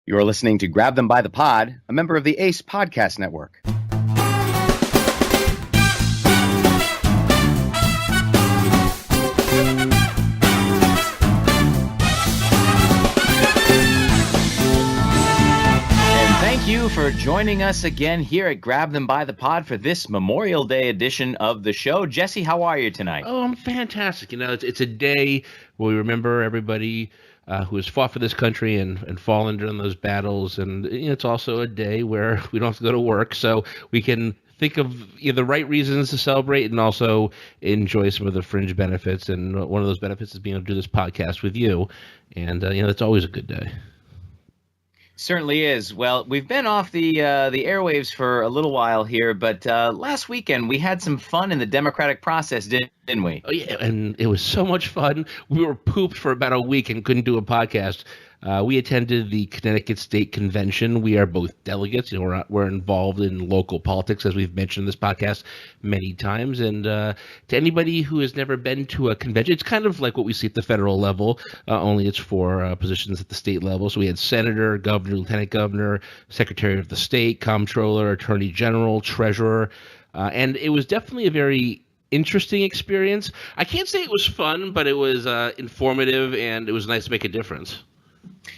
You are listening to Grab Them by the Pod, a member of the ACE Podcast Network. Thank you for joining us again here at Grab Them by the Pod for this Memorial Day edition of the show. Jesse, how are you tonight? Oh, I'm fantastic. You know, it's a day where we remember everybody who has fought for this country and fallen during those battles. And it's also a day where we don't have to go to work, so we can think of the right reasons to celebrate and also enjoy some of the fringe benefits. And one of those benefits is being able to do this podcast with you. And, it's always a good day. Certainly is. Well, we've been off the airwaves for a little while here, but last weekend we had some fun in the democratic process, didn't we? Oh, yeah, and it was so much fun. We were pooped for about a week and couldn't do a podcast. We attended the Connecticut State Convention. We are both delegates. We're involved in local politics, as we've mentioned in this podcast many times. And to anybody who has never been to a convention, it's kind of like what we see at the federal level, only it's for positions at the state level. So we had senator, governor, lieutenant governor, secretary of the state, comptroller, attorney general, treasurer. And it was definitely a very interesting experience. I can't say it was fun, but it was informative, and it was nice to make a difference.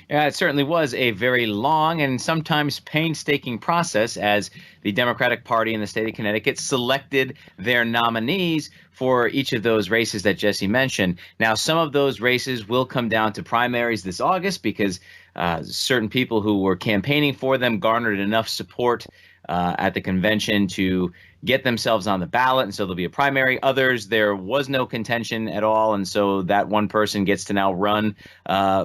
Yeah, it certainly was a very long and sometimes painstaking process as the Democratic Party in the state of Connecticut selected their nominees for each of those races that Jesse mentioned. Now, some of those races will come down to primaries this August because certain people who were campaigning for them garnered enough support at the convention to get themselves on the ballot, and so there'll be a primary. Others, there was no contention at all, and so that one person gets to now run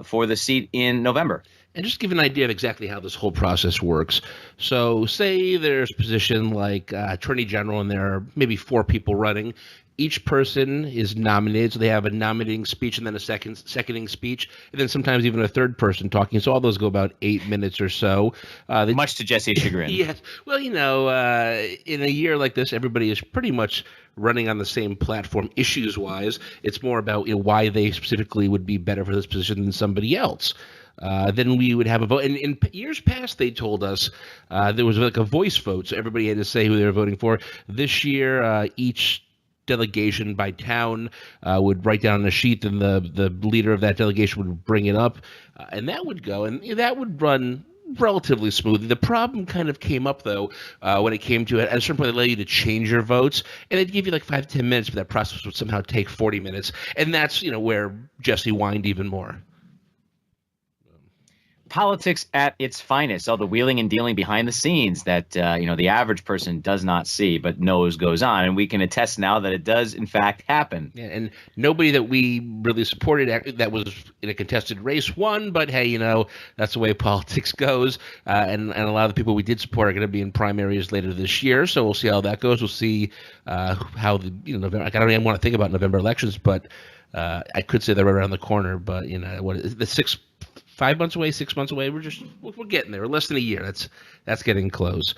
for the seat in November. And just to give an idea of exactly how this whole process works. So say there's a position like Attorney General, and there are maybe 4 people running. Each person is nominated, so they have a nominating speech and then a seconding speech, and then sometimes even a third person talking. So all those go about 8 minutes or so. Much to Jesse's chagrin. Yes. Well, in a year like this, everybody is pretty much running on the same platform issues-wise. It's more about why they specifically would be better for this position than somebody else. Then we would have a vote. And in years past, they told us there was like a voice vote, so everybody had to say who they were voting for. This year, each delegation by town would write down on a sheet, and the leader of that delegation would bring it up, and that would go, and that would run relatively smoothly. The problem kind of came up, though, when it came to it. At a certain point, they let you to change your votes, and they'd give you like 5 to 10 minutes, but that process would somehow take 40 minutes, and that's where Jesse whined even more. Politics at its finest, all the wheeling and dealing behind the scenes that the average person does not see but knows goes on, and we can attest now that it does in fact happen. Yeah, and nobody that we really supported that was in a contested race won, but hey, that's the way politics goes. And a lot of the people we did support are going to be in primaries later this year, so we'll see how that goes. We'll see how the November. I don't even want to think about November elections, but I could say they're right around the corner. But what is the 5 months away, 6 months away. We're getting there. We're less than a year. That's getting close.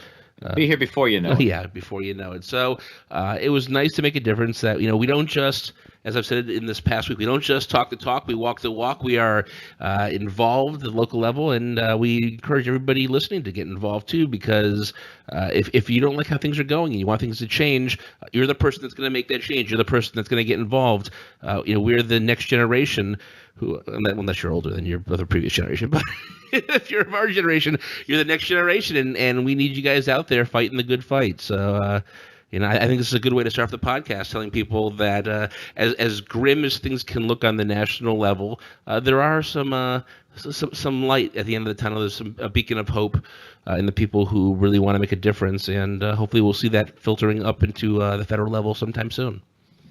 Be here before you know it. Yeah, before you know it. So it was nice to make a difference that, we don't just, as I've said in this past week, we don't just talk the talk, we walk the walk. We are involved at the local level, and we encourage everybody listening to get involved too, because if you don't like how things are going and you want things to change, you're the person that's going to make that change. You're the person that's going to get involved. We're the next generation who, unless you're older than your other previous generation, but if you're of our generation, you're the next generation, and we need you guys out there fighting the good fight. So, I think this is a good way to start off the podcast, telling people that as grim as things can look on the national level, there are some light at the end of the tunnel. There's a beacon of hope in the people who really want to make a difference, and hopefully we'll see that filtering up into the federal level sometime soon.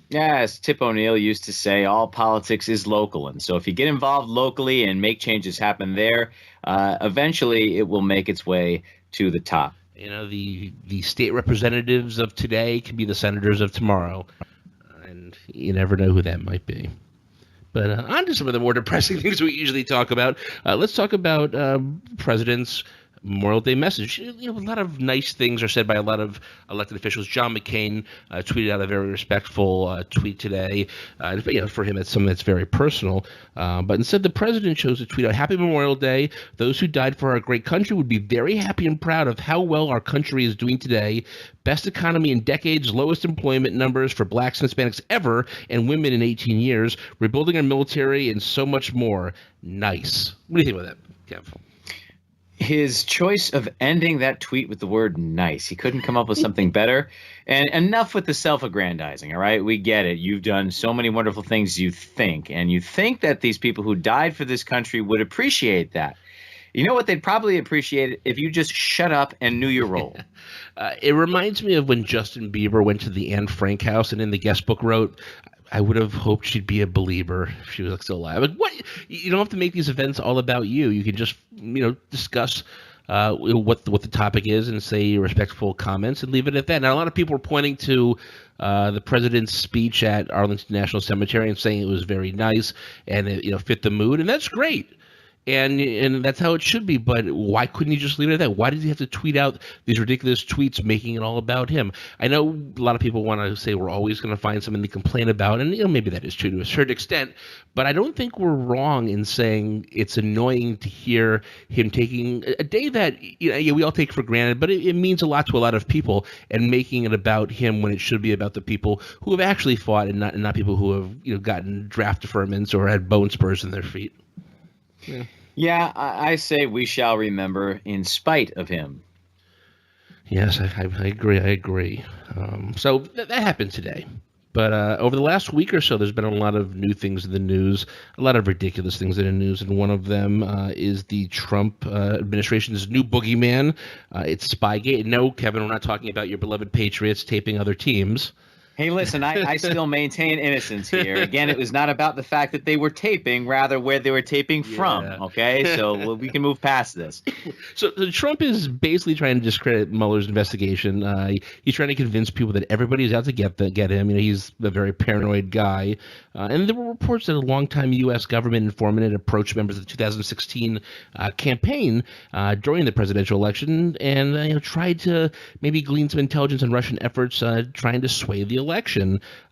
Yeah, as Tip O'Neill used to say, all politics is local. And so if you get involved locally and make changes happen there, eventually it will make its way to the top. The state representatives of today can be the senators of tomorrow. And you never know who that might be. But on to some of the more depressing things we usually talk about. Let's talk about presidents Memorial Day message. A lot of nice things are said by a lot of elected officials. John McCain tweeted out a very respectful tweet today. For him, it's something that's very personal. But instead, the president chose to tweet out, "Happy Memorial Day. Those who died for our great country would be very happy and proud of how well our country is doing today. Best economy in decades, lowest employment numbers for blacks and Hispanics ever, and women in 18 years. Rebuilding our military and so much more." Nice. What do you think about that, Kev? His choice of ending that tweet with the word nice. He couldn't come up with something better. And enough with the self-aggrandizing, all right? We get it. You've done so many wonderful things, you think that these people who died for this country would appreciate that. You know what? They'd probably appreciate it if you just shut up and knew your role. It reminds me of when Justin Bieber went to the Anne Frank house and in the guest book wrote, "I would have hoped she'd be a believer if she was still alive." Like, what? You don't have to make these events all about you. You can just, discuss what the topic is and say respectful comments and leave it at that. Now, a lot of people are pointing to the president's speech at Arlington National Cemetery and saying it was very nice and it fit the mood, and that's great. And that's how it should be, but why couldn't he just leave it at that? Why did he have to tweet out these ridiculous tweets making it all about him? I know a lot of people want to say we're always going to find something to complain about, and maybe that is true to a certain extent, but I don't think we're wrong in saying it's annoying to hear him taking a day that we all take for granted, but it means a lot to a lot of people, and making it about him when it should be about the people who have actually fought and not people who have gotten draft deferments or had bone spurs in their feet. Yeah, I say we shall remember in spite of him. Yes, I agree. So that happened today. But over the last week or so, there's been a lot of new things in the news, a lot of ridiculous things in the news, and one of them is the Trump administration's new boogeyman. It's Spygate. No, Kevin, we're not talking about your beloved Patriots taping other teams. Hey, listen, I still maintain innocence here. Again, it was not about the fact that they were taping, rather where they were taping from, okay? So we can move past this. So Trump is basically trying to discredit Mueller's investigation. He's trying to convince people that everybody's out to get him. He's a very paranoid guy. And there were reports that a longtime U.S. government informant had approached members of the 2016 campaign during the presidential election and tried to maybe glean some intelligence on Russian efforts trying to sway the election.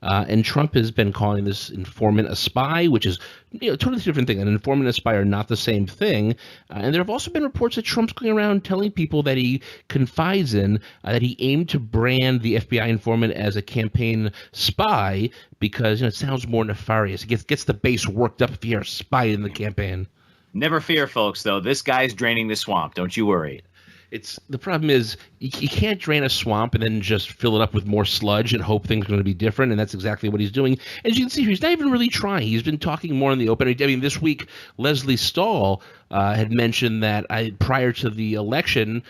And Trump has been calling this informant a spy, which is a totally different thing. An informant and a spy are not the same thing. And there have also been reports that Trump's going around telling people that he confides in that he aimed to brand the FBI informant as a campaign spy because it sounds more nefarious. It gets the base worked up if you're a spy in the campaign. Never fear, folks, though. This guy's draining the swamp. Don't you worry. The problem is you can't drain a swamp and then just fill it up with more sludge and hope things are going to be different, and that's exactly what he's doing. As you can see, he's not even really trying. He's been talking more in the open. I mean, this week, Leslie Stahl had mentioned that prior to the election,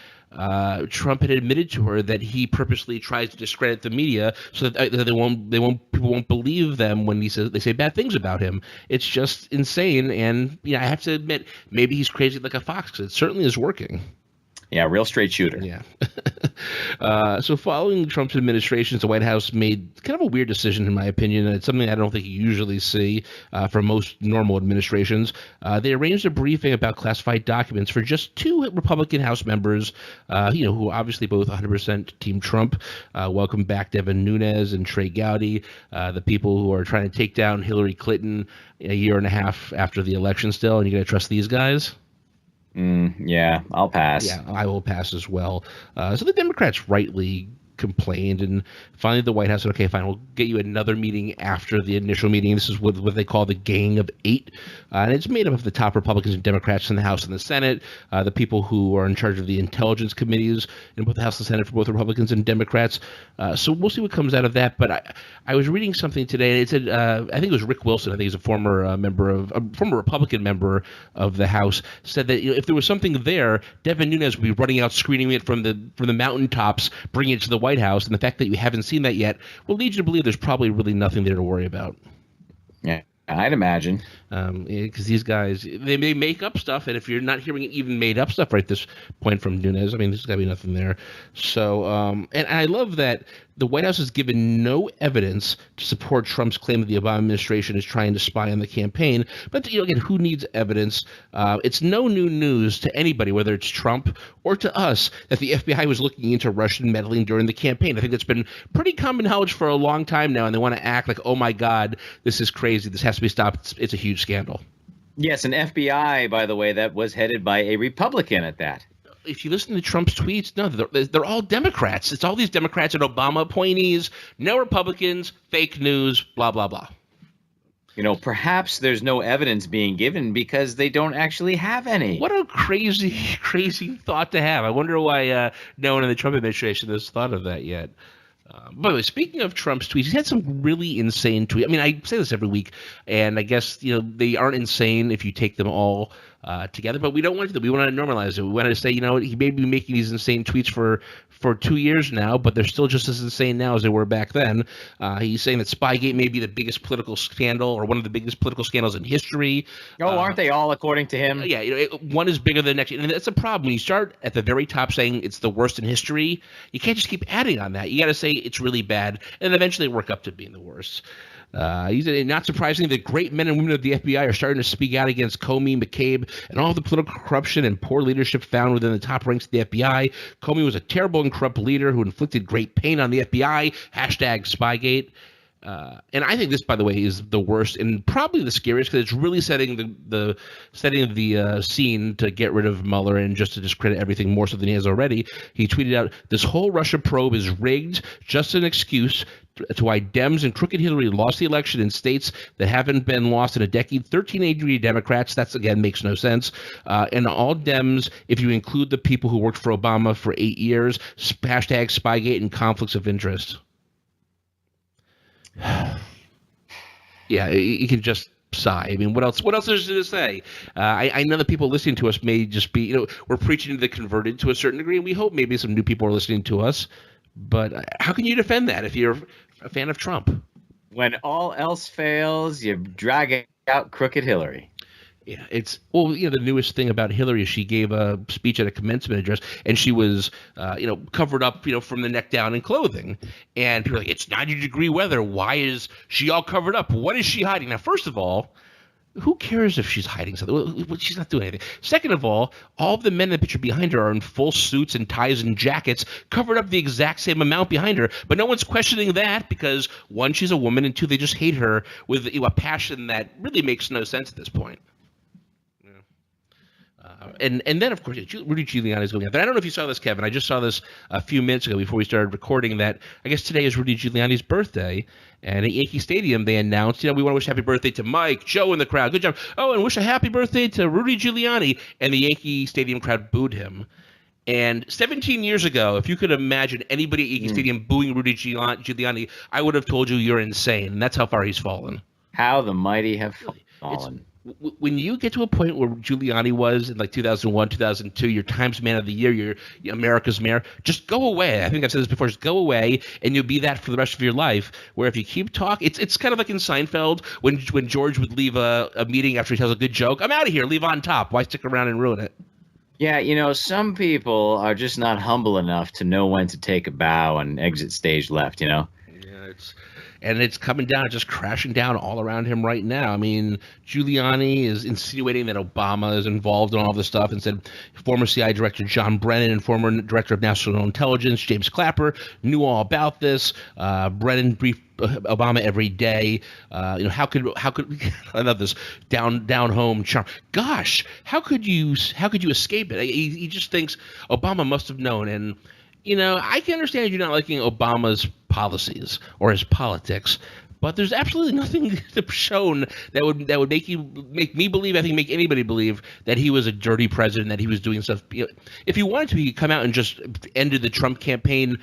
Trump had admitted to her that he purposely tries to discredit the media so that people won't believe them when they say bad things about him. It's just insane, and I have to admit, maybe he's crazy like a fox because it certainly is working. Yeah, real straight shooter. Yeah. So following Trump's administration, the White House made kind of a weird decision, in my opinion, and it's something I don't think you usually see from most normal administrations. They arranged a briefing about classified documents for just two Republican House members, who are obviously both 100% Team Trump. Welcome back Devin Nunes and Trey Gowdy, the people who are trying to take down Hillary Clinton a year and a half after the election still, and you're going to trust these guys? Yeah, I'll pass. Yeah, I will pass as well. So the Democrats rightly complained, and finally the White House said, okay, fine, we'll get you another meeting after the initial meeting. This is what they call the Gang of Eight, and it's made up of the top Republicans and Democrats in the House and the Senate, the people who are in charge of the intelligence committees in both the House and the Senate for both Republicans and Democrats. So we'll see what comes out of that. But I was reading something today, and it said, I think it was Rick Wilson, I think he's a former Republican member of the House, said that if there was something there, Devin Nunes would be running out, screening it from the mountaintops, bringing it to the White House, and the fact that you haven't seen that yet will lead you to believe there's probably really nothing there to worry about. Yeah, I'd imagine. Because these guys, they may make up stuff, and if you're not hearing even made up stuff right this point from Nunes, I mean, there's got to be nothing there. So, and I love that the White House has given no evidence to support Trump's claim that the Obama administration is trying to spy on the campaign. But, again, who needs evidence? It's no new news to anybody, whether it's Trump or to us, that the FBI was looking into Russian meddling during the campaign. I think it's been pretty common knowledge for a long time now, and they want to act like, oh, my God, this is crazy. This has to be stopped. It's a huge scandal. Yes, an FBI, by the way, that was headed by a Republican at that. If you listen to Trump's tweets, no, they're all Democrats. It's all these Democrats and Obama appointees, no Republicans, fake news, blah, blah, blah. Perhaps there's no evidence being given because they don't actually have any. What a crazy, crazy thought to have. I wonder why no one in the Trump administration has thought of that yet. By the way, speaking of Trump's tweets, he's had some really insane tweets. I mean, I say this every week, and I guess they aren't insane if you take them all together, but we don't want to. We want to normalize it. We want to say, he may be making these insane tweets for 2 years now, but they're still just as insane now as they were back then. He's saying that Spygate may be the biggest political scandal or one of the biggest political scandals in history. Aren't they all, according to him? Yeah, one is bigger than the next. And that's a problem. When you start at the very top saying it's the worst in history, you can't just keep adding on that. You got to say it's really bad, and eventually work up to being the worst. Not surprisingly, the great men and women of the FBI are starting to speak out against Comey, McCabe, and all the political corruption and poor leadership found within the top ranks of the FBI. Comey was a terrible and corrupt leader who inflicted great pain on the FBI. #Spygate. And I think this, by the way, is the worst and probably the scariest because it's really setting the scene to get rid of Mueller and just to discredit everything more so than he has already. He tweeted out, "This whole Russia probe is rigged, just an excuse to why Dems and crooked Hillary lost the election in states that haven't been lost in a decade. 13 angry Democrats." That's, again, makes no sense. And all Dems, if you include the people who worked for Obama for 8 years. #Spygate and conflicts of interest. Yeah, you can just sigh. I mean, what else is there to say? I know that people listening to us may just be, we're preaching to the converted to a certain degree, and we hope maybe some new people are listening to us. But how can you defend that if you're a fan of Trump? When all else fails, you drag out crooked Hillary. Yeah, the newest thing about Hillary is she gave a speech at a commencement address, and she was, covered up, from the neck down in clothing. And people are like, it's 90-degree weather. Why is she all covered up? What is she hiding? Now, first of all, who cares if she's hiding something? She's not doing anything. Second of all of the men in the picture behind her are in full suits and ties and jackets, covered up the exact same amount behind her. But no one's questioning that because, one, she's a woman, and two, they just hate her with a passion that really makes no sense at this point. And then, of course, Rudy Giuliani is going out there. I don't know if you saw this, Kevin. I just saw this a few minutes ago before we started recording that I guess today is Rudy Giuliani's birthday. And at Yankee Stadium, they announced, we want to wish happy birthday to Mike, Joe in the crowd. Good job. Oh, and wish a happy birthday to Rudy Giuliani. And the Yankee Stadium crowd booed him. And 17 years ago, if you could imagine anybody at Yankee Stadium booing Rudy Giuliani, I would have told you you're insane. And that's how far he's fallen. How the mighty have fallen. When you get to a point where Giuliani was in like 2001, 2002, your Times Man of the Year, you're America's mayor, just go away. I think I've said this before. Just go away, and you'll be that for the rest of your life. Where if you keep talking, it's kind of like in Seinfeld when George would leave a meeting after he tells a good joke. I'm out of here. Leave on top. Why stick around and ruin it? Yeah, some people are just not humble enough to know when to take a bow and exit stage left, Yeah, it's coming down, just crashing down all around him right now. I mean, Giuliani is insinuating that Obama is involved in all this stuff and said former CIA Director John Brennan and former Director of National Intelligence James Clapper knew all about this. Brennan briefed Obama every day. How could I love this down home charm? Gosh, how could you escape it? He just thinks Obama must have known. And I can understand you not liking Obama's policies or his politics, but there's absolutely nothing shown that would make me believe, I think make anybody believe that he was a dirty president, that he was doing stuff. If he wanted to, he could come out and just ended the Trump campaign,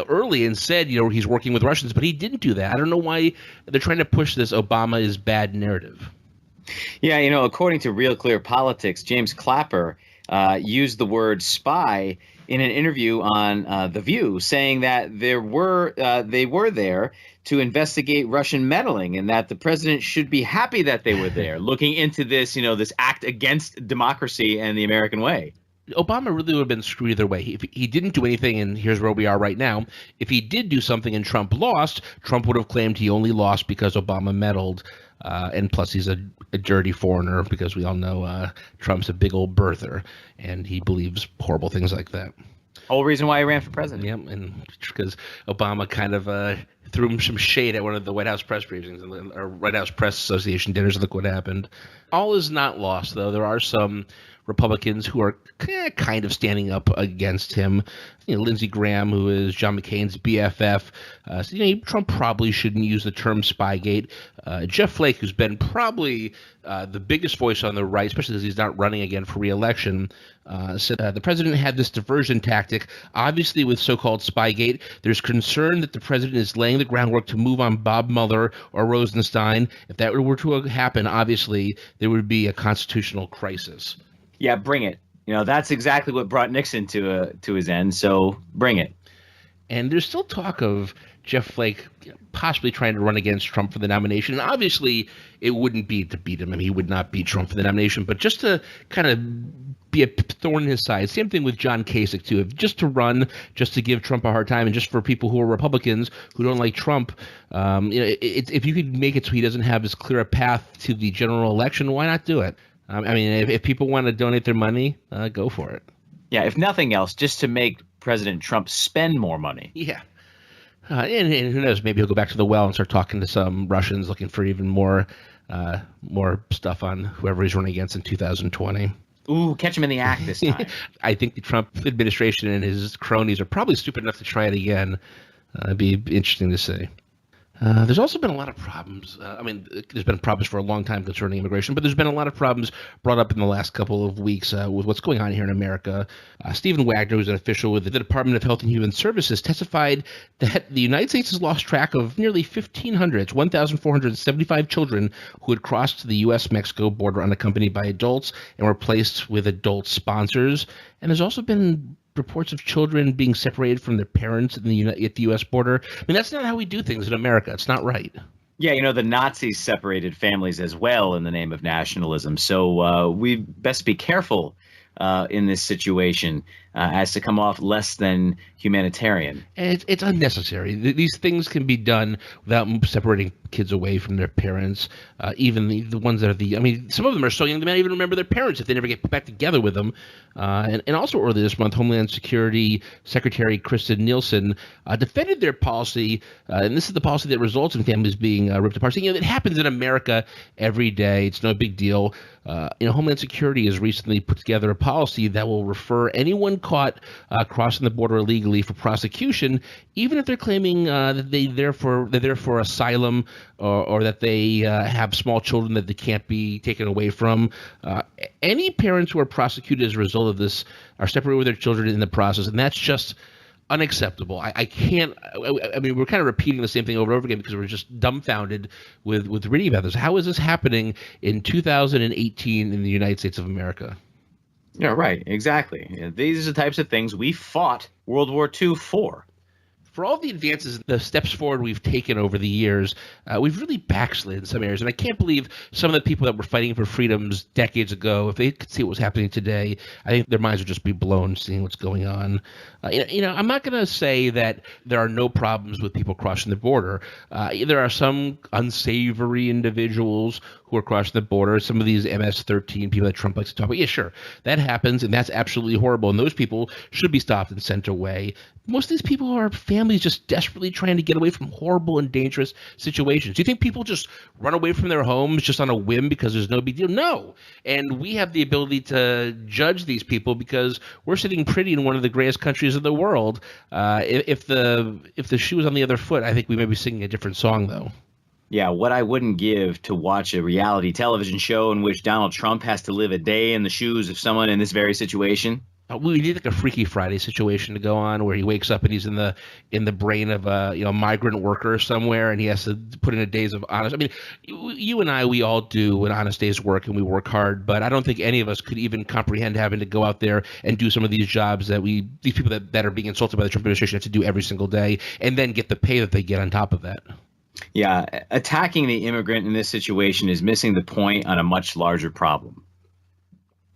early and said, he's working with Russians, but he didn't do that. I don't know why they're trying to push this Obama is bad narrative. Yeah, according to Real Clear Politics, James Clapper used the word spy in an interview on The View, saying that they were there to investigate Russian meddling and that the president should be happy that they were there, looking into this, this act against democracy and the American way. Obama really would have been screwed either way. If he didn't do anything, and here's where we are right now. If he did do something and Trump lost, Trump would have claimed he only lost because Obama meddled. And plus, he's a dirty foreigner because we all know Trump's a big old birther, and he believes horrible things like that. Whole reason why he ran for president. Yep, and because Obama kind of threw him some shade at one of the White House press briefings or White House Press Association dinners. Look what happened. All is not lost, though. There are some Republicans who are kind of standing up against him. Lindsey Graham, who is John McCain's BFF, Trump probably shouldn't use the term Spygate. Jeff Flake, who's been probably the biggest voice on the right, especially because he's not running again for re-election, said the president had this diversion tactic. Obviously, with so-called Spygate, there's concern that the president is laying the groundwork to move on Bob Mueller or Rosenstein. If that were to happen, obviously, there would be a constitutional crisis. Yeah, bring it. That's exactly what brought Nixon to his end. So bring it. And there's still talk of Jeff Flake possibly trying to run against Trump for the nomination. And obviously, it wouldn't be to beat him. I mean, he would not beat Trump for the nomination, but just to kind of be a thorn in his side. Same thing with John Kasich, too. Just to run, just to give Trump a hard time, and just for people who are Republicans who don't like Trump, if you could make it so he doesn't have as clear a path to the general election, why not do it? I mean, if people want to donate their money, go for it. Yeah, if nothing else, just to make President Trump spend more money. Yeah. And who knows, maybe he'll go back to the well and start talking to some Russians looking for even more stuff on whoever he's running against in 2020. Ooh, catch him in the act this time. I think the Trump administration and his cronies are probably stupid enough to try it again. It'd be interesting to see. There's also been a lot of problems. There's been problems for a long time concerning immigration, but there's been a lot of problems brought up in the last couple of weeks with what's going on here in America. Stephen Wagner, who's an official with the Department of Health and Human Services, testified that the United States has lost track of nearly 1,475 children who had crossed the U.S.-Mexico border unaccompanied by adults and were placed with adult sponsors. And there's also been reports of children being separated from their parents at the U.S. border. I mean, that's not how we do things in America. It's not right. Yeah, the Nazis separated families as well in the name of nationalism. So we best be careful in this situation as to come off less than humanitarian. And it's unnecessary. These things can be done without separating kids away from their parents, even the ones that are some of them are so young they might even remember their parents if they never get put back together with them. And also earlier this month, Homeland Security Secretary Kristen Nielsen defended their policy, and this is the policy that results in families being ripped apart. Saying, it happens in America every day. It's no big deal. Homeland Security has recently put together a policy that will refer anyone caught crossing the border illegally for prosecution, even if they're claiming that they're there for asylum or that they have small children that they can't be taken away from. Any parents who are prosecuted as a result of this are separated with their children in the process, and that's just unacceptable. I can't. We're kind of repeating the same thing over and over again because we're just dumbfounded with reading about this. How is this happening in 2018 in the United States of America? Yeah, right. Exactly. These are the types of things we fought World War II for. For all the advances, the steps forward we've taken over the years, we've really backslid in some areas. And I can't believe some of the people that were fighting for freedoms decades ago, if they could see what was happening today, I think their minds would just be blown seeing what's going on. I'm not going to say that there are no problems with people crossing the border. There are some unsavory individuals who are crossing the border, some of these MS-13 people that Trump likes to talk about. Yeah, sure, that happens, and that's absolutely horrible, and those people should be stopped and sent away. Most of these people are families just desperately trying to get away from horrible and dangerous situations. Do you think people just run away from their homes just on a whim because there's no big deal? No. And we have the ability to judge these people because we're sitting pretty in one of the greatest countries in the world. If the shoe was on the other foot, I think we may be singing a different song, though. Yeah, what I wouldn't give to watch a reality television show in which Donald Trump has to live a day in the shoes of someone in this very situation. We need like a Freaky Friday situation to go on where he wakes up and he's in the brain of a migrant worker somewhere and he has to put in a days of honest. I mean, you and I, we all do an honest day's work and we work hard, but I don't think any of us could even comprehend having to go out there and do some of these jobs that these people that are being insulted by the Trump administration have to do every single day and then get the pay that they get on top of that. Yeah, attacking the immigrant in this situation is missing the point on a much larger problem.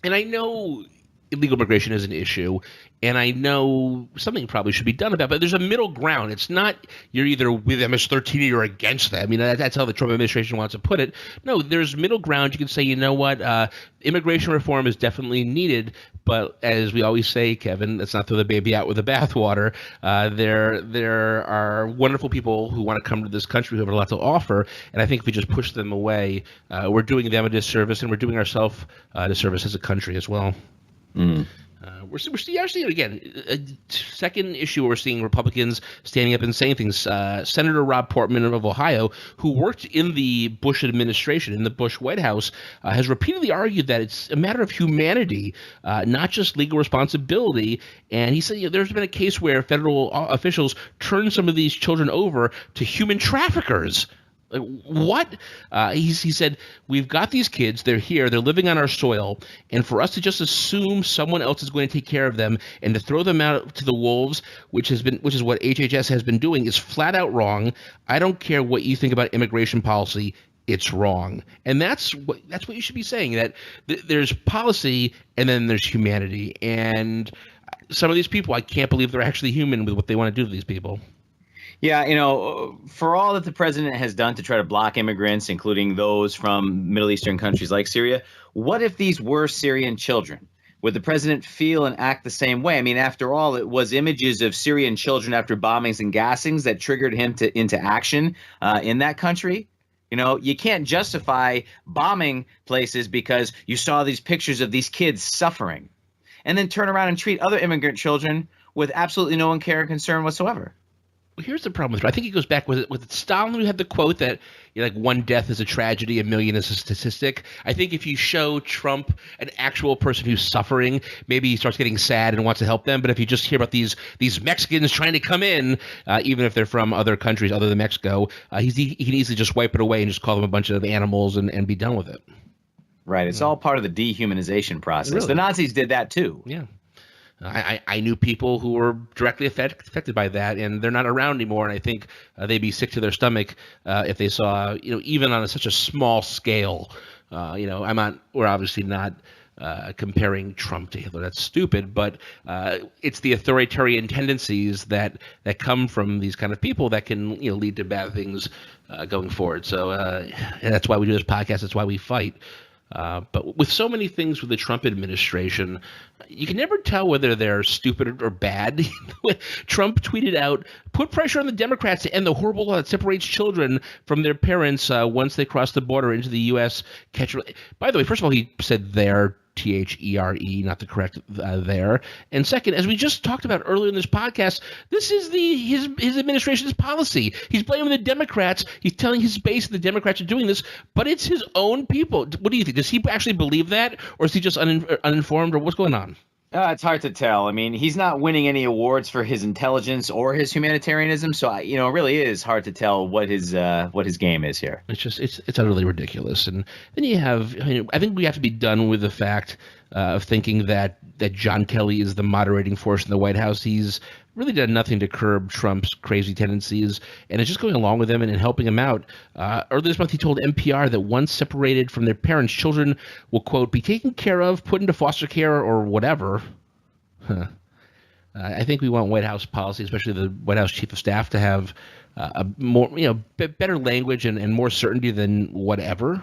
And I know illegal immigration is an issue, and I know something probably should be done about it, but there's a middle ground. It's not you're either with MS-13 or you're against them. I mean, that's how the Trump administration wants to put it. No, there's middle ground. You can say, you know what, immigration reform is definitely needed, but as we always say, Kevin, let's not throw the baby out with the bathwater. There are wonderful people who want to come to this country who have a lot to offer, and I think if we just push them away, we're doing them a disservice, and we're doing ourselves a disservice as a country as well. We're actually, again, a second issue where we're seeing Republicans standing up and saying things. Senator Rob Portman of Ohio, who worked in the Bush administration, in the Bush White House, has repeatedly argued that it's a matter of humanity, not just legal responsibility. And he said, there's been a case where federal officials turned some of these children over to human traffickers. What? He said, we've got these kids, they're here, they're living on our soil, and for us to just assume someone else is going to take care of them and to throw them out to the wolves, which is what HHS has been doing, is flat out wrong. I don't care what you think about immigration policy, it's wrong. And that's what you should be saying, that there's policy and then there's humanity. And some of these people, I can't believe they're actually human with what they want to do to these people. Yeah, for all that the president has done to try to block immigrants, including those from Middle Eastern countries like Syria, what if these were Syrian children? Would the president feel and act the same way? I mean, after all, it was images of Syrian children after bombings and gassings that triggered him into action in that country. You can't justify bombing places because you saw these pictures of these kids suffering and then turn around and treat other immigrant children with absolutely no care and concern whatsoever. Well, here's the problem with it. I think it goes back with Stalin, who had the quote that one death is a tragedy, a million is a statistic. I think if you show Trump an actual person who's suffering, maybe he starts getting sad and wants to help them. But if you just hear about these Mexicans trying to come in, even if they're from other countries other than Mexico, he can easily just wipe it away and just call them a bunch of animals and be done with it. Right. It's all part of the dehumanization process. Really? The Nazis did that too. Yeah. I knew people who were directly affected by that, and they're not around anymore. And I think they'd be sick to their stomach if they saw, even on such a small scale. We're obviously not comparing Trump to Hitler. That's stupid. But it's the authoritarian tendencies that come from these kind of people that can lead to bad things going forward. So and that's why we do this podcast. That's why we fight. But with so many things with the Trump administration, you can never tell whether they're stupid or bad. Trump tweeted out, "Put pressure on the Democrats to end the horrible law that separates children from their parents once they cross the border into the U.S. By the way, first of all, he said "there," THERE, not the correct there. And second, as we just talked about earlier in this podcast, this is his administration's policy. He's blaming the Democrats. He's telling his base the Democrats are doing this, but it's his own people. What do you think? Does he actually believe that, or is he just uninformed, or what's going on? It's hard to tell. I mean, he's not winning any awards for his intelligence or his humanitarianism, so it really is hard to tell what his game is here. It's utterly ridiculous. And then you have, I think we have to be done with the fact of thinking that John Kelly is the moderating force in the White House. He's really done nothing to curb Trump's crazy tendencies, and it's just going along with him and helping him out. Earlier this month, he told NPR that once separated from their parents, children will, quote, be taken care of, put into foster care, or whatever. I think we want White House policy, especially the White House Chief of Staff, to have a more, better language and more certainty than whatever.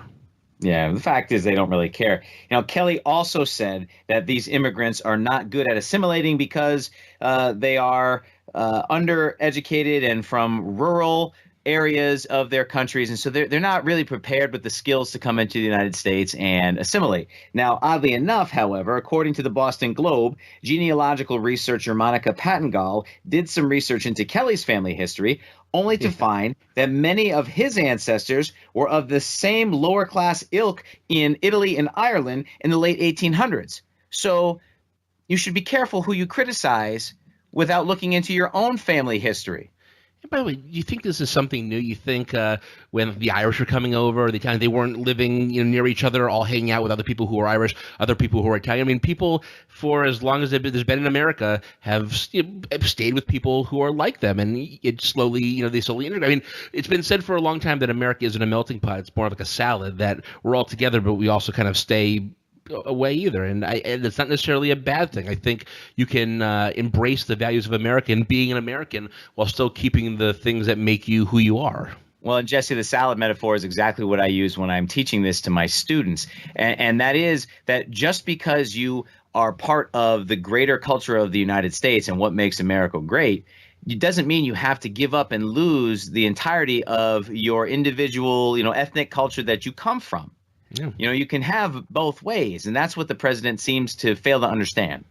Yeah, the fact is they don't really care. Kelly also said that these immigrants are not good at assimilating because they are undereducated and from rural areas of their countries. And so they're not really prepared with the skills to come into the United States and assimilate. Now, oddly enough, however, according to the Boston Globe, genealogical researcher Monica Pattengal did some research into Kelly's family history, only to find that many of his ancestors were of the same lower class ilk in Italy and Ireland in the late 1800s. So you should be careful who you criticize without looking into your own family history. And by the way, you think this is something new? You think when the Irish were coming over, they weren't living near each other, all hanging out with other people who were Irish, other people who were Italian. I mean, people for as long as there's been in America have stayed with people who are like them, and it slowly, they slowly integrate. I mean, it's been said for a long time that America isn't a melting pot; it's more like a salad. That we're all together, but we also kind of stay way either, and it's not necessarily a bad thing. I think you can embrace the values of America and being an American while still keeping the things that make you who you are. Well, and Jesse, the salad metaphor is exactly what I use when I'm teaching this to my students. And that is that just because you are part of the greater culture of the United States and what makes America great, it doesn't mean you have to give up and lose the entirety of your individual, ethnic culture that you come from. Yeah. You can have both ways. And that's what the president seems to fail to understand.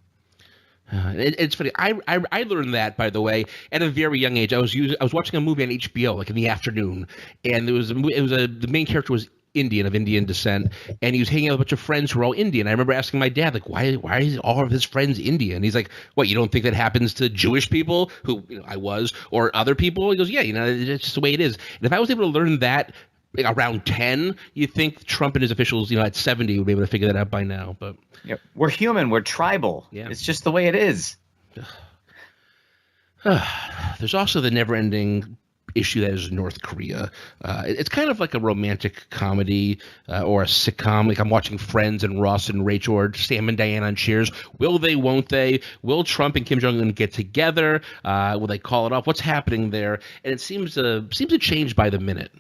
It's funny. I learned that, by the way, at a very young age. I was watching a movie on HBO like in the afternoon, and the main character was Indian, of Indian descent, and he was hanging out with a bunch of friends who were all Indian. I remember asking my dad, like, why is all of his friends Indian? He's like, what, you don't think that happens to Jewish people, who I was, or other people? He goes, yeah, it's just the way it is. And if I was able to learn that around 10, you think Trump and his officials, at 70 would be able to figure that out by now. But yep. We're human. We're tribal. Yeah. It's just the way it is. There's also the never-ending issue that is North Korea. It's kind of like a romantic comedy or a sitcom. Like I'm watching Friends and Ross and Rachel or Sam and Diane on Cheers. Will they, won't they? Will Trump and Kim Jong-un get together? Will they call it off? What's happening there? And it seems to change by the minute.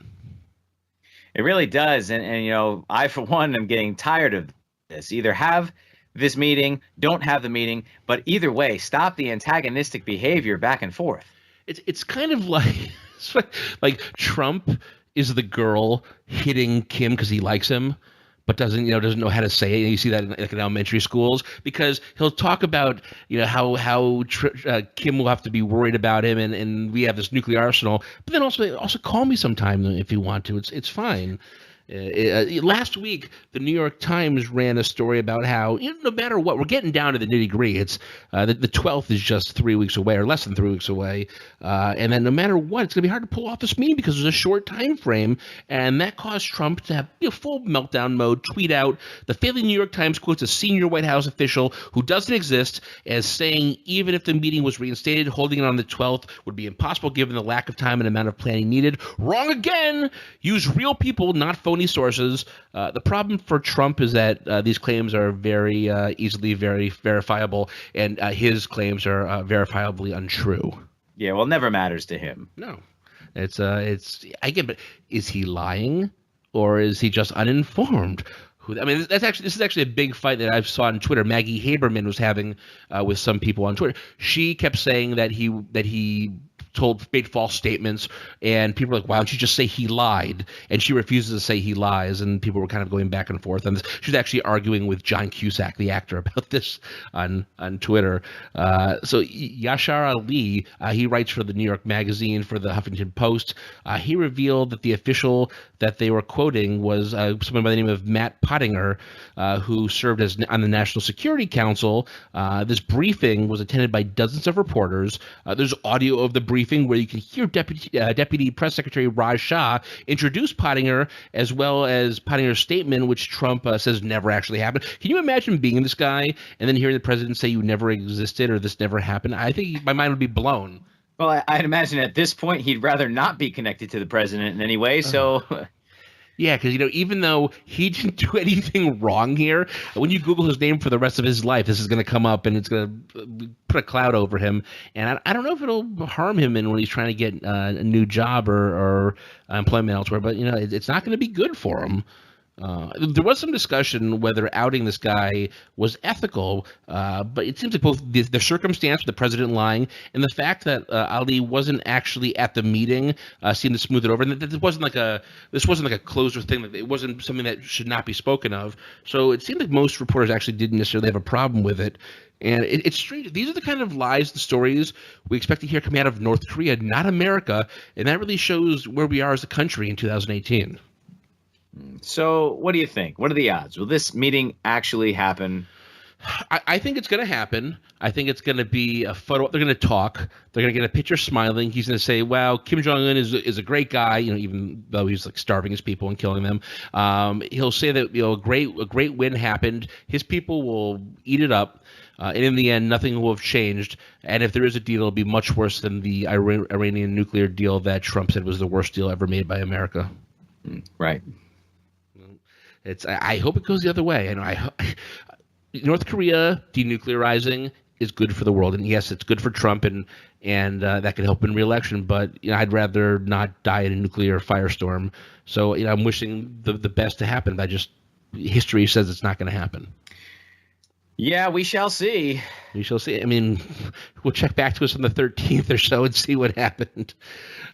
It really does. And I, for one, am getting tired of this. Either have this meeting, don't have the meeting, but either way, stop the antagonistic behavior back and forth. It's kind of like Trump is the girl hitting Kim because he likes him, but doesn't know how to say it. And you see that in elementary schools, because he'll talk about how Kim will have to be worried about him, and we have this nuclear arsenal. But then also call me sometime if you want to. It's fine. Last week, the New York Times ran a story about how no matter what, we're getting down to the nitty-gritty. It's the 12th is just 3 weeks away, or less than 3 weeks away, and then no matter what, it's going to be hard to pull off this meeting because there's a short time frame, and that caused Trump to have full meltdown mode, tweet out. The failing New York Times quotes a senior White House official who doesn't exist as saying even if the meeting was reinstated, holding it on the 12th would be impossible given the lack of time and amount of planning needed. Wrong again! Use real people, not phony sources. The problem for Trump is that these claims are very easily verifiable, and his claims are verifiably untrue. Yeah, well, never matters to him. No, it's I get, but is he lying or is he just uninformed? This is actually a big fight that I saw on Twitter. Maggie Haberman was having with some people on Twitter. She kept saying that he made false statements, and people were like, why don't you just say he lied? And she refuses to say he lies, and people were kind of going back and forth on this. She was actually arguing with John Cusack, the actor, about this on Twitter. So Yashar Ali, he writes for the New York Magazine, for the Huffington Post. He revealed that the official that they were quoting was someone by the name of Matt Pottinger, who served on the National Security Council. This briefing was attended by dozens of reporters. There's audio of the briefing where you can hear Deputy Press Secretary Raj Shah introduce Pottinger, as well as Pottinger's statement, which Trump says never actually happened. Can you imagine being this guy and then hearing the president say you never existed or this never happened? I think my mind would be blown. Well, I'd imagine at this point he'd rather not be connected to the president in any way, so... Yeah, because, even though he didn't do anything wrong here, when you Google his name for the rest of his life, this is going to come up and it's going to put a cloud over him. And I don't know if it'll harm him when he's trying to get a new job or employment elsewhere, but, it's not going to be good for him. There was some discussion whether outing this guy was ethical, but it seems like both the circumstance with the president lying and the fact that Ali wasn't actually at the meeting seemed to smooth it over. And this wasn't like a closer thing. It wasn't something that should not be spoken of. So it seemed like most reporters actually didn't necessarily have a problem with it. And it's strange. These are the kind of lies, the stories we expect to hear coming out of North Korea, not America. And that really shows where we are as a country in 2018. So what do you think? What are the odds? Will this meeting actually happen? I think it's going to happen. I think it's going to be a photo. They're going to talk. They're going to get a picture smiling. He's going to say, wow, Kim Jong-un is a great guy, even though he's like starving his people and killing them. He'll say that a great win happened. His people will eat it up. And in the end, nothing will have changed. And if there is a deal, it'll be much worse than the Iranian nuclear deal that Trump said was the worst deal ever made by America. Right. I hope it goes the other way. And North Korea denuclearizing is good for the world, and yes, it's good for Trump, and that could help in re-election. But I'd rather not die in a nuclear firestorm. So I'm wishing the best to happen. But history says it's not going to happen. Yeah, we shall see. We shall see. I mean, we'll check back to us on the 13th or so and see what happened.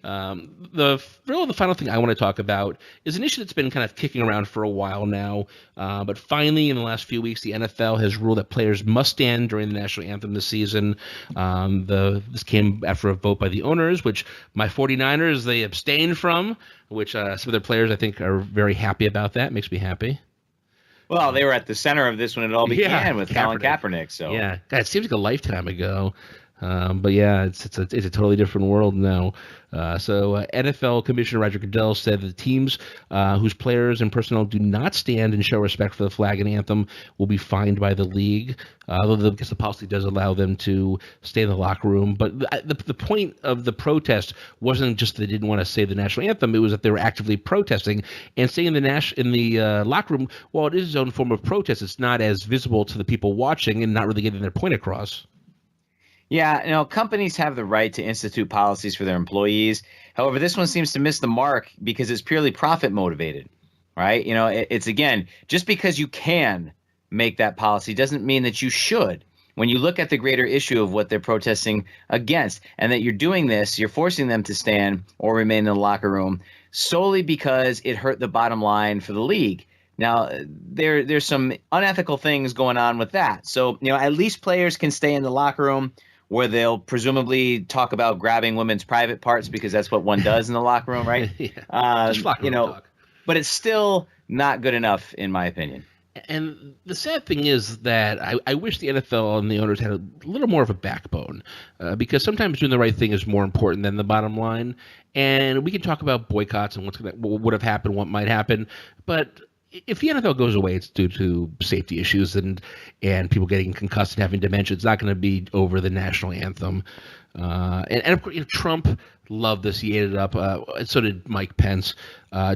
The final thing I want to talk about is an issue that's been kind of kicking around for a while now. But finally, in the last few weeks, the NFL has ruled that players must stand during the national anthem this season. This came after a vote by the owners, which my 49ers, they abstained from, which some of their players, I think, are very happy about that. Makes me happy. Well, they were at the center of this when it all began with Colin Kaepernick. So yeah, God, it seems like a lifetime ago. But yeah, it's a totally different world now. So NFL Commissioner Roger Goodell said the teams whose players and personnel do not stand and show respect for the flag and anthem will be fined by the league. Although I guess the policy does allow them to stay in the locker room. But the point of the protest wasn't just that they didn't want to say the national anthem. It was that they were actively protesting and staying in the locker room. While it is its own form of protest, it's not as visible to the people watching and not really getting their point across. Yeah, companies have the right to institute policies for their employees. However, this one seems to miss the mark because it's purely profit motivated, right? It's again, just because you can make that policy doesn't mean that you should. When you look at the greater issue of what they're protesting against, and that you're doing this, you're forcing them to stand or remain in the locker room solely because it hurt the bottom line for the league. Now, there's some unethical things going on with that. So, at least players can stay in the locker room where they'll presumably talk about grabbing women's private parts because that's what one does in the locker room, right? Just locker room talk. But it's still not good enough, in my opinion. And the sad thing is that I wish the NFL and the owners had a little more of a backbone because sometimes doing the right thing is more important than the bottom line. And we can talk about boycotts and what would have happened, what might happen, but if the NFL goes away, it's due to safety issues and people getting concussed and having dementia. It's not going to be over the national anthem. And of course, Trump loved this. He ate it up. And so did Mike Pence.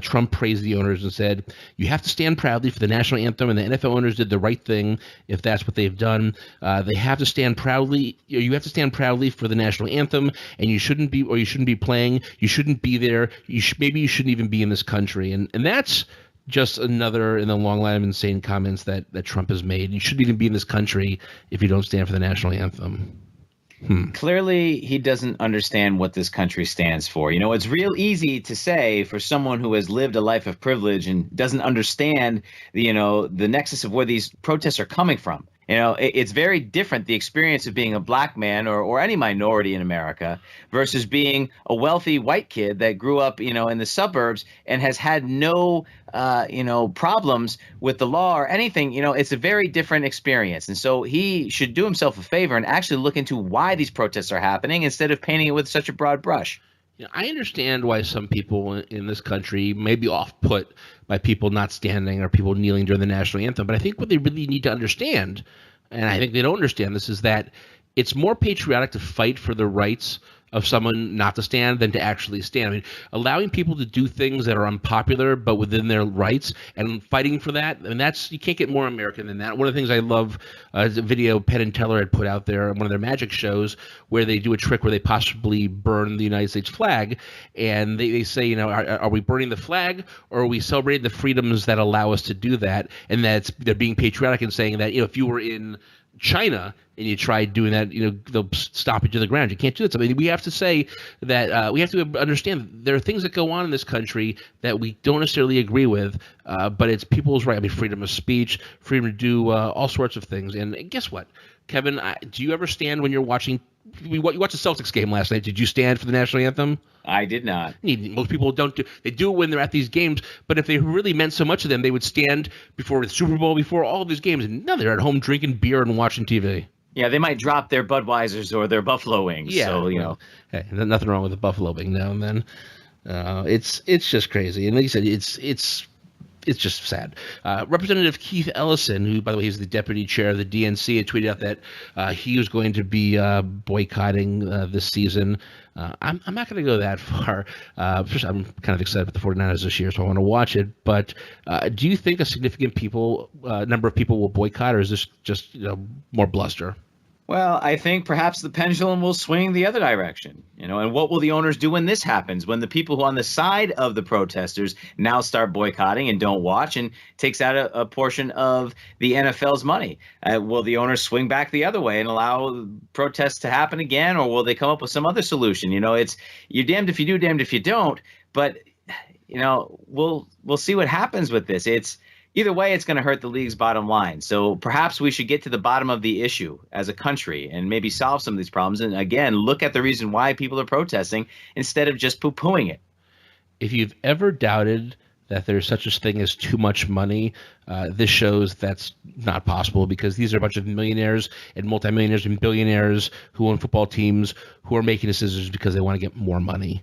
Trump praised the owners and said, "You have to stand proudly for the national anthem, and the NFL owners did the right thing if that's what they've done. They have to stand proudly. You have to stand proudly for the national anthem, and you shouldn't be playing. You shouldn't be there. Maybe you shouldn't even be in this country." And that's just another in the long line of insane comments that Trump has made. You shouldn't even be in this country if you don't stand for the national anthem. Clearly, he doesn't understand what this country stands for. It's real easy to say for someone who has lived a life of privilege and doesn't understand the nexus of where these protests are coming from. It's very different, the experience of being a black man or any minority in America versus being a wealthy white kid that grew up, in the suburbs and has had no, problems with the law or anything. It's a very different experience. And so he should do himself a favor and actually look into why these protests are happening instead of painting it with such a broad brush. I understand why some people in this country may be off-put by people not standing or people kneeling during the national anthem. But I think what they really need to understand, and I think they don't understand this, is that it's more patriotic to fight for the rights of someone not to stand than to actually stand. I mean, allowing people to do things that are unpopular but within their rights and fighting for that, and you can't get more American than that. One of the things I love is a video Penn and Teller had put out there on one of their magic shows where they do a trick where they possibly burn the United States flag, and they say, are we burning the flag or are we celebrating the freedoms that allow us to do that? And they're being patriotic and saying that, if you were in China and you try doing that, they'll stop you to the ground. You can't do that. So, we have to say that we have to understand that there are things that go on in this country that we don't necessarily agree with, but it's people's right. Freedom of speech, freedom to do all sorts of things. And guess what, Kevin? Do you ever stand when you're watching? You watched the Celtics game last night. Did you stand for the national anthem? I did not. Most people don't do. They do it when they're at these games, but if they really meant so much to them, they would stand before the Super Bowl, before all of these games. And now they're at home drinking beer and watching TV. Yeah, they might drop their Budweisers or their Buffalo Wings. Yeah, so hey, nothing wrong with a Buffalo Wing now and then. It's just crazy, and like you said, it's it's just sad. Representative Keith Ellison, who, by the way, he's the deputy chair of the DNC, had tweeted out that he was going to be boycotting this season. I'm not going to go that far. First, I'm kind of excited about the 49ers this year, so I want to watch it. But do you think a significant number of people will boycott, or is this just more bluster? Well, I think perhaps the pendulum will swing the other direction, and what will the owners do when this happens, when the people who are on the side of the protesters now start boycotting and don't watch and takes out a portion of the NFL's money? Will the owners swing back the other way and allow protests to happen again, or will they come up with some other solution? It's you're damned if you do, damned if you don't. But, we'll see what happens with this. Either way, it's going to hurt the league's bottom line. So perhaps we should get to the bottom of the issue as a country and maybe solve some of these problems. And again, look at the reason why people are protesting instead of just poo-pooing it. If you've ever doubted that there's such a thing as too much money, this shows that's not possible, because these are a bunch of millionaires and multimillionaires and billionaires who own football teams who are making decisions because they want to get more money.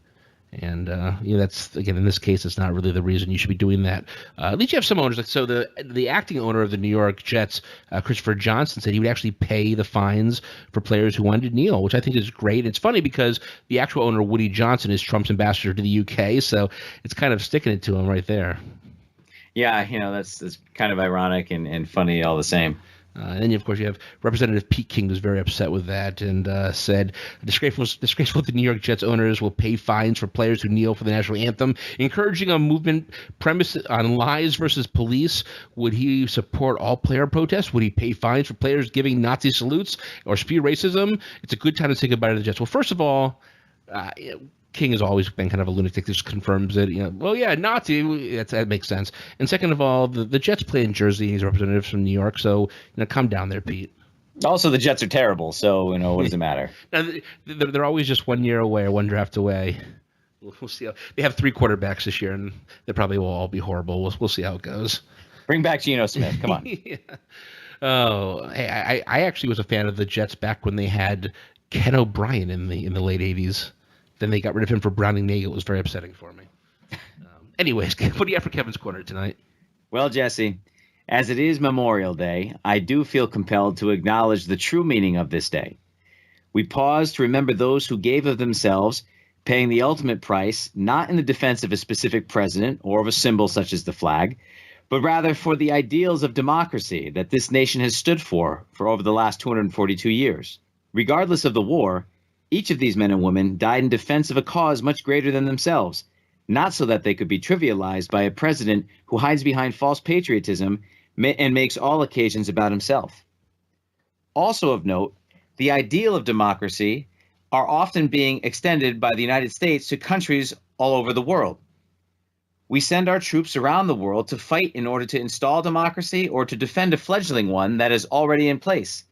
And that's, again, in this case, it's not really the reason you should be doing that. At least you have some owners. So the acting owner of the New York Jets, Christopher Johnson, said he would actually pay the fines for players who wanted to kneel, which I think is great. It's funny because the actual owner, Woody Johnson, is Trump's ambassador to the UK, so it's kind of sticking it to him right there. Yeah, that's kind of ironic and funny all the same. And then, of course, you have Representative Pete King, who's very upset with that, and said, disgraceful the New York Jets owners will pay fines for players who kneel for the national anthem, encouraging a movement premised on lies versus police. Would he support all player protests? Would he pay fines for players giving Nazi salutes or spew racism? It's a good time to say goodbye to the Jets. Well, first of all, King has always been kind of a lunatic. This confirms it. Well, yeah, Nazi, that makes sense. And second of all, the Jets play in Jersey. He's a representative from New York, so calm down there, Pete. Also, the Jets are terrible, so what does it matter? Now, they're always just 1 year away or one draft away. We'll see. They have 3 quarterbacks this year, and they probably will all be horrible. We'll see how it goes. Bring back Geno Smith. Come on. Yeah. Oh, hey, I actually was a fan of the Jets back when they had Ken O'Brien in the late 80s. Then they got rid of him for Browning Nagel. It was very upsetting for me. Anyways, what do you have for Kevin's Corner tonight? Well, Jesse, as it is Memorial Day, I do feel compelled to acknowledge the true meaning of this day. We pause to remember those who gave of themselves, paying the ultimate price, not in the defense of a specific president or of a symbol such as the flag, but rather for the ideals of democracy that this nation has stood for over the last 242 years. Regardless of the war, each of these men and women died in defense of a cause much greater than themselves, not so that they could be trivialized by a president who hides behind false patriotism and makes all occasions about himself. Also of note, the ideal of democracy are often being extended by the United States to countries all over the world. We send our troops around the world to fight in order to install democracy or to defend a fledgling one that is already in place.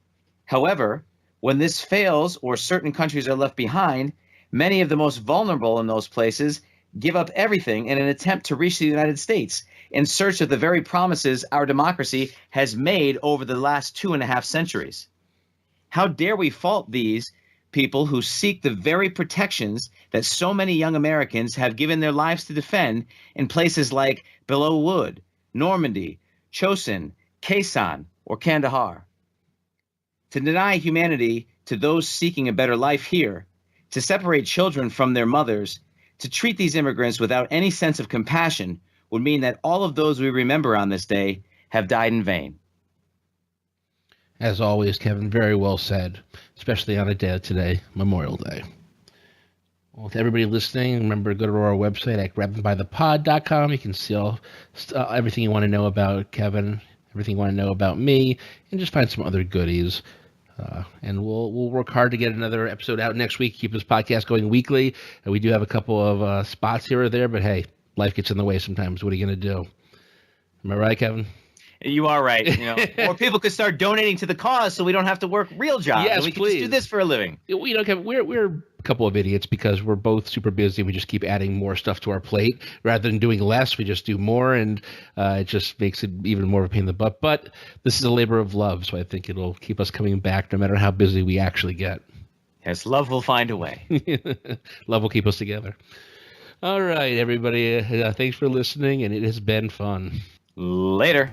However, when this fails or certain countries are left behind, many of the most vulnerable in those places give up everything in an attempt to reach the United States in search of the very promises our democracy has made over the last 2.5 centuries. How dare we fault these people who seek the very protections that so many young Americans have given their lives to defend in places like Belleau Wood, Normandy, Chosin, Khe Sanh, or Kandahar? To deny humanity to those seeking a better life here, to separate children from their mothers, to treat these immigrants without any sense of compassion would mean that all of those we remember on this day have died in vain. As always, Kevin, very well said, especially on a day today, Memorial Day. Well, to everybody listening, remember to go to our website at grabthembythepod.com. You can see everything you want to know about Kevin, everything you want to know about me, and just find some other goodies. And we'll work hard to get another episode out next week, keep this podcast going weekly. And we do have a couple of spots here or there, but hey, life gets in the way sometimes. What are you going to do? Am I right, Kevin? You are right. Or people could start donating to the cause so we don't have to work real jobs. Yes, and we please. can just do this for a living. Kevin, we're a couple of idiots because we're both super busy. We just keep adding more stuff to our plate. Rather than doing less, we just do more, and it just makes it even more of a pain in the butt. But this is a labor of love, so I think it'll keep us coming back no matter how busy we actually get. Yes, love will find a way. Love will keep us together. All right, everybody. Thanks for listening, and it has been fun. Later.